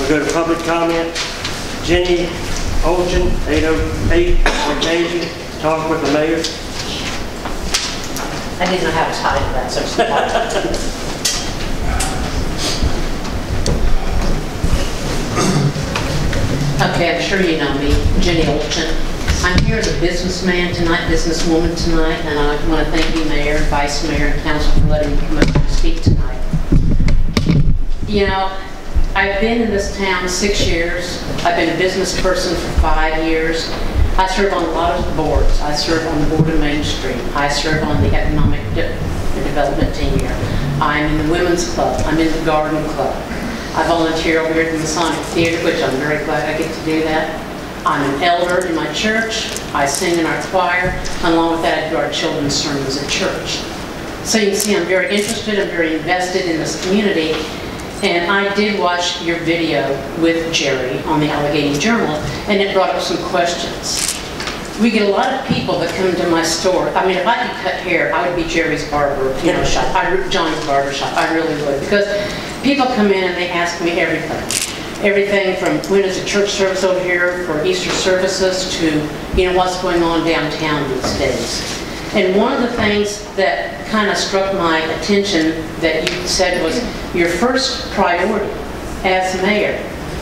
We'll go to public comment. Jenny Oeltjen, 808 Occasion, talk with the mayor. I didn't know how to title that, so okay, I'm sure you know me, Jenny Oeltjen. I'm here as a businessman tonight, businesswoman tonight, and I want to thank you, Mayor, Vice Mayor, and Council for letting me come up and speak tonight. You know, I've been in this town 6 years. I've been a business person for 5 years. I serve on a lot of boards. I serve on the board of Main Street. I serve on the economic development team here. I'm in the women's club. I'm in the garden club. I volunteer over here at the Masonic Theater, which I'm very glad I get to do that. I'm an elder in my church. I sing in our choir. And along with that, I do our children's sermons at church. So you can see I'm very interested. I'm very invested in this community. And I did watch your video with Jerry on the Alleghany Journal, and it brought up some questions. We get a lot of people that come to my store. I mean, if I could cut hair, I would be Jerry's barber, shop. John's barber shop. I really would, because people come in and they ask me everything. Everything from when is a church service over here for Easter services to, what's going on downtown these days. And one of the things that kind of struck my attention that you said was your first priority as mayor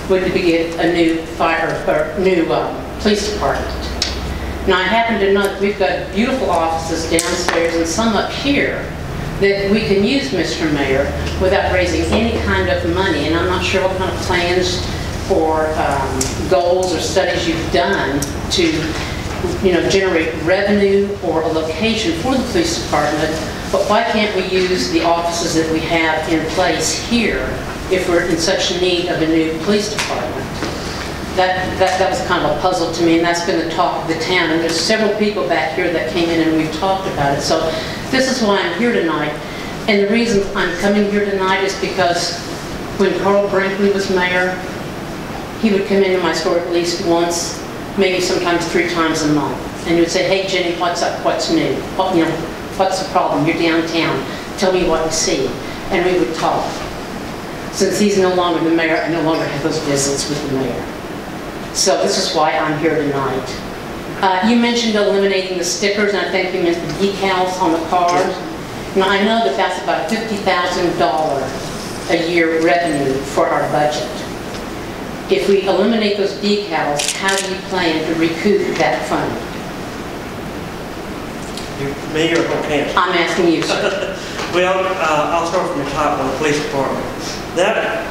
would be to get a new police department. Now I happen to know that we've got beautiful offices downstairs and some up here that we can use, Mr. Mayor, without raising any kind of money. And I'm not sure what kind of plans or goals or studies you've done to generate revenue or a location for the police department, but why can't we use the offices that we have in place here if we're in such need of a new police department? That was kind of a puzzle to me, and that's been the talk of the town. And there's several people back here that came in and we've talked about it. So this is why I'm here tonight. And the reason I'm coming here tonight is because when Carl Brinkley was mayor, he would come into my store at least once, maybe sometimes 3 times a month. And he would say, hey Jenny, what's up, what's new? What's the problem? You're downtown. Tell me what you see. And we would talk. Since he's no longer the mayor, I no longer have those visits with the mayor. So this is why I'm here tonight. You mentioned eliminating the stickers, and I think you meant the decals on the cars. Now I know that that's about $50,000 a year revenue for our budget. If we eliminate those decals, how do you plan to recoup that fund? Me or council? I'm asking you, sir. Well, I'll start from the top on the police department.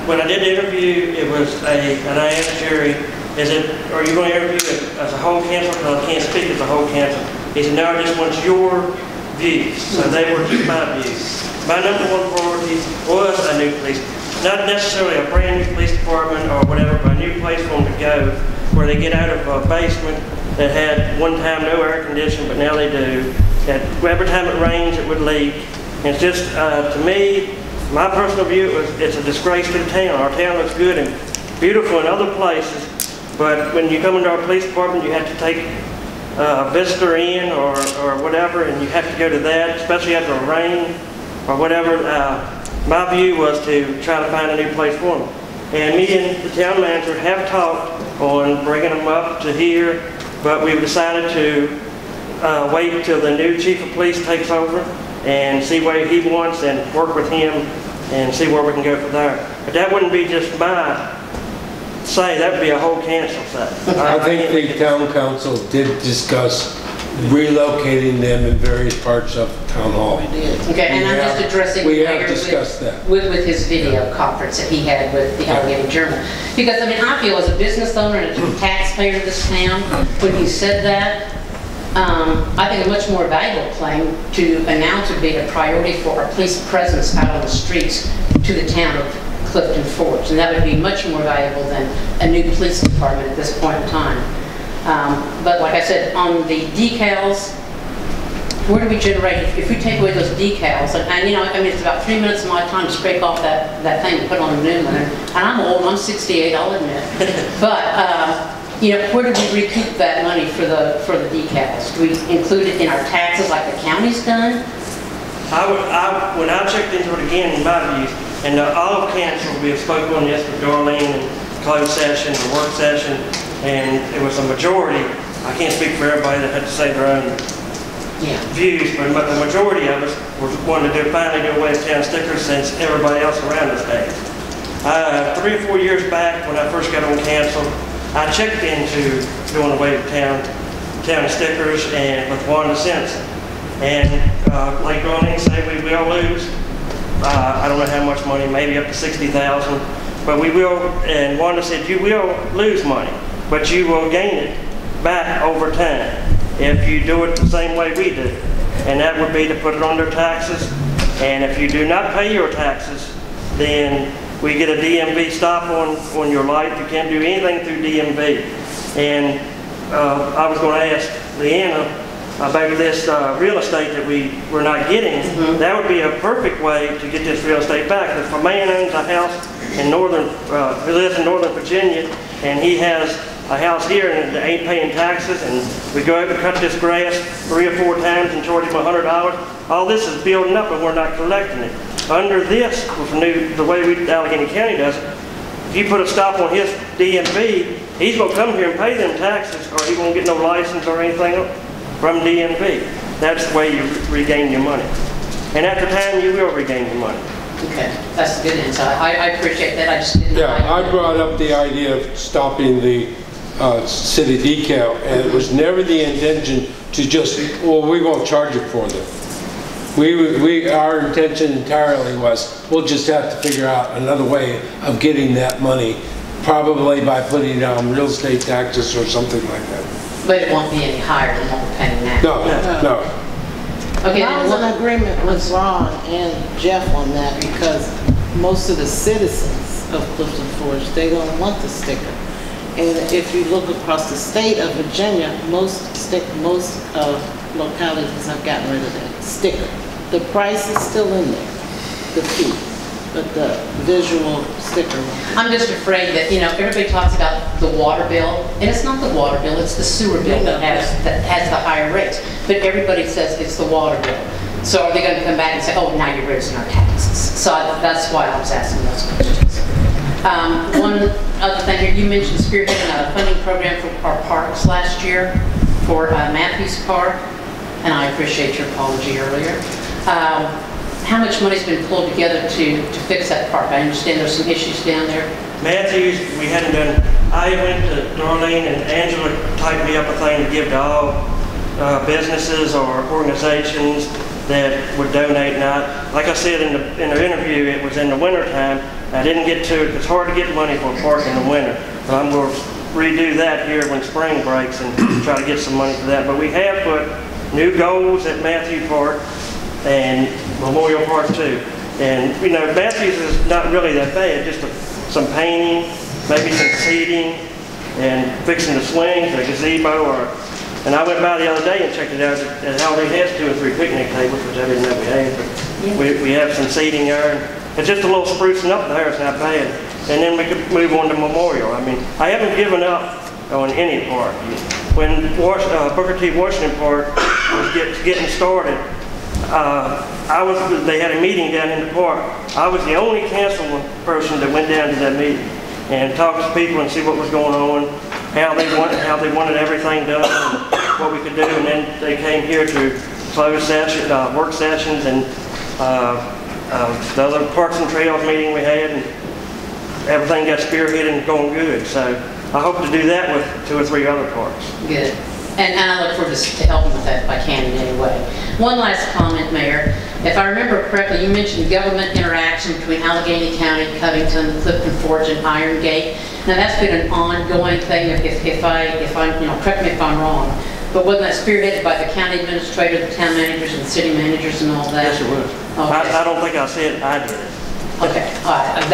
When I did the interview, it was and I asked Jerry, are you going to interview as a whole council? Because I can't speak as a whole council. He said, no, I just want your views. So they were just my views. My number one priority was a new police department. Not necessarily a brand new police department or whatever, but a new place for them to go where they get out of a basement that had one time no air conditioning, but now they do. That every time it rains, it would leak. And it's just, to me, my personal view, it's a disgrace to the town. Our town looks good and beautiful in other places, but when you come into our police department, you have to take a visitor in or whatever, and you have to go to that, especially after a rain or whatever. My view was to try to find a new place for them. And me and the town manager have talked on bringing them up to here, but we've decided to wait until the new chief of police takes over and see what he wants and work with him and see where we can go from there. But that wouldn't be just my say, that would be a whole council say. I think the town council did discuss relocating them in various parts of town hall. We did. Okay, and I'm just addressing the mayor with his video conference that he had with the Alleghany Journal. Because I mean, I feel as a business owner and a taxpayer of this town, when he said that, I think a much more valuable claim to announce would be a priority for our police presence out on the streets to the town of Clifton Forge. And that would be much more valuable than a new police department at this point in time. But like I said, on the decals, where do we generate, if we take away those decals, and I mean, it's about 3 minutes of my time to scrape off that thing and put on a new one. And I'm old, I'm 68, I'll admit. But, where do we recoup that money for the decals? Do we include it in our taxes like the county's done? When I checked into it again, in my views, and all council, we have spoken on this with Darlene and closed session or work session, and it was a majority. I can't speak for everybody that had to say their own views, but the majority of us wanted to finally do away with town stickers since everybody else around us had. 3 or 4 years back, when I first got on council, I checked into doing away with town stickers and with Wanda Simpson. And like going in and say we will lose, I don't know how much money, maybe up to $60,000, but we will. And Wanda said you will lose money, but you will gain it back over time if you do it the same way we do. And that would be to put it on their taxes. And if you do not pay your taxes, then we get a DMV stop on your life. You can't do anything through DMV. And I was going to ask Leanna about this real estate that we're not getting. That would be a perfect way to get this real estate back. If a man owns a house in who lives in Northern Virginia, and he has a house here and ain't paying taxes, and we go over and cut this grass 3 or 4 times and charge him $100, all this is building up and we're not collecting it. Under this, the way Alleghany County does it, if you put a stop on his DMV, he's going to come here and pay them taxes, or he won't get no license or anything from DMV. That's the way you regain your money. And after time, you will regain your money. Okay, that's a good insight. I appreciate that. I just didn't know. Yeah, I brought up the idea of stopping the city decal, and it was never the intention to just, well, we won't charge it for them. Our intention entirely was, we'll just have to figure out another way of getting that money, probably by putting it on real estate taxes or something like that. But it won't be any higher than what we're paying now. No. Okay, I was in agreement with Ron and Jeff on that, because most of the citizens of Clifton Forge, they don't want the sticker. And if you look across the state of Virginia, most localities have gotten rid of that sticker. The price is still in there, the fee, but the visual sticker. I'm just afraid that, everybody talks about the water bill, and it's not the water bill, it's the sewer bill that has the higher rates. But everybody says it's the water bill. So are they going to come back and say, oh, now you're raising our taxes? So that's why I was asking those questions. One other thing here, you mentioned spearheading a funding program for our parks last year for Matthews Park, and I appreciate your apology earlier. How much money's been pulled together to fix that park? I understand there's some issues down there. Matthews, we hadn't done. I went to Darlene and Angela typed me up a thing to give to all businesses or organizations that would donate. Now, like I said in the interview, it was in the winter time. I didn't get to it. It's hard to get money for a park in the winter. But I'm going to redo that here when spring breaks and try to get some money for that. But we have put new goals at Matthews Park and Memorial Park too. And Matthews is not really that bad. Just some painting, maybe some seating, and fixing the swings, a gazebo, and I went by the other day and checked it out. It already has 2 or 3 picnic tables, which I didn't know we had. But we have some seating there. It's just a little sprucing up there. It's not bad. And then we could move on to Memorial. I mean, I haven't given up on any park. When Booker T. Washington Park was getting started, they had a meeting down in the park. I was the only council person that went down to that meeting and talked to people and see what was going on, how they wanted everything done, and what we could do. And then they came here to closed session, work sessions, and the other Parks and Trails meeting we had, and everything got spearheaded and going good. So I hope to do that with 2 or 3 other parks. Good. And I look forward to helping with that if I can in any way. One last comment, Mayor. If I remember correctly, you mentioned government interaction between Alleghany County, Covington, Clifton Forge, and Iron Gate. Now that's been an ongoing thing. If I correct me if I'm wrong. But wasn't that spearheaded by the county administrator, the town managers, and the city managers, and all that? Yes, it was. Okay. I don't think I said I did it. Okay. All right.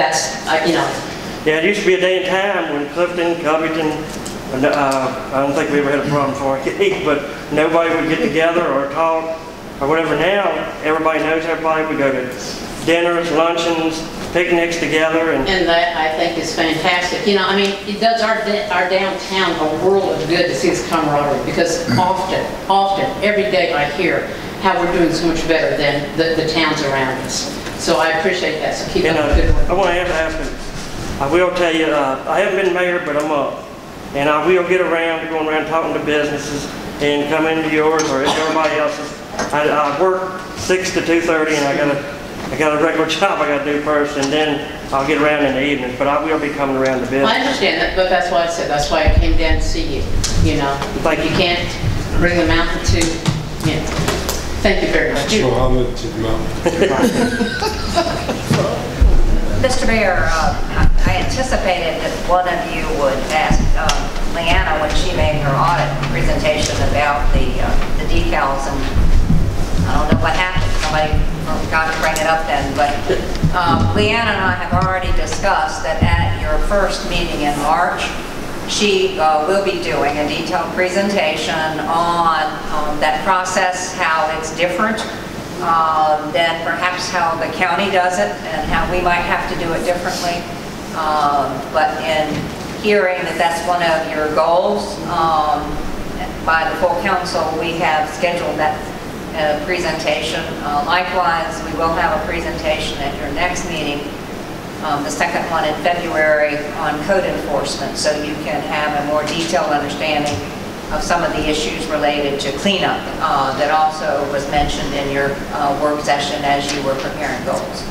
Yeah, it used to be a day and time when Clifton, Covington. I don't think we ever had a problem before I could eat, but nobody would get together or talk or whatever. Now, everybody knows everybody. We go to dinners, luncheons, picnics together. And that, I think, is fantastic. It does our downtown a world of good to see this camaraderie, because often, every day I hear how we're doing so much better than the towns around us. So I appreciate that. So keep up the good work. I want to ask him, I will tell you, I haven't been mayor, but I'm up. And I will get around to going around talking to businesses and come into yours or everybody else's. I work 6 to 2:30 and I got a regular job I got to do first, and then I'll get around in the evenings, but I will be coming around to business. I understand that, but that's why I said, that's why I came down to see you, you know. Thank you. You can't bring the mountain to, you know. Thank you very much. Muhammad to the mountain. Mr. Mayor, I anticipated that one of you would ask Leanna when she made her audit presentation about the decals, and I don't know what happened. Somebody forgot to bring it up then, but Leanna and I have already discussed that at your first meeting in March, she will be doing a detailed presentation on that process, how it's different than perhaps how the county does it and how we might have to do it differently. But in hearing that that's one of your goals by the full council, we have scheduled that presentation. Likewise, we will have a presentation at your next meeting, the second one in February, on code enforcement, so you can have a more detailed understanding of some of the issues related to cleanup that also was mentioned in your work session as you were preparing goals.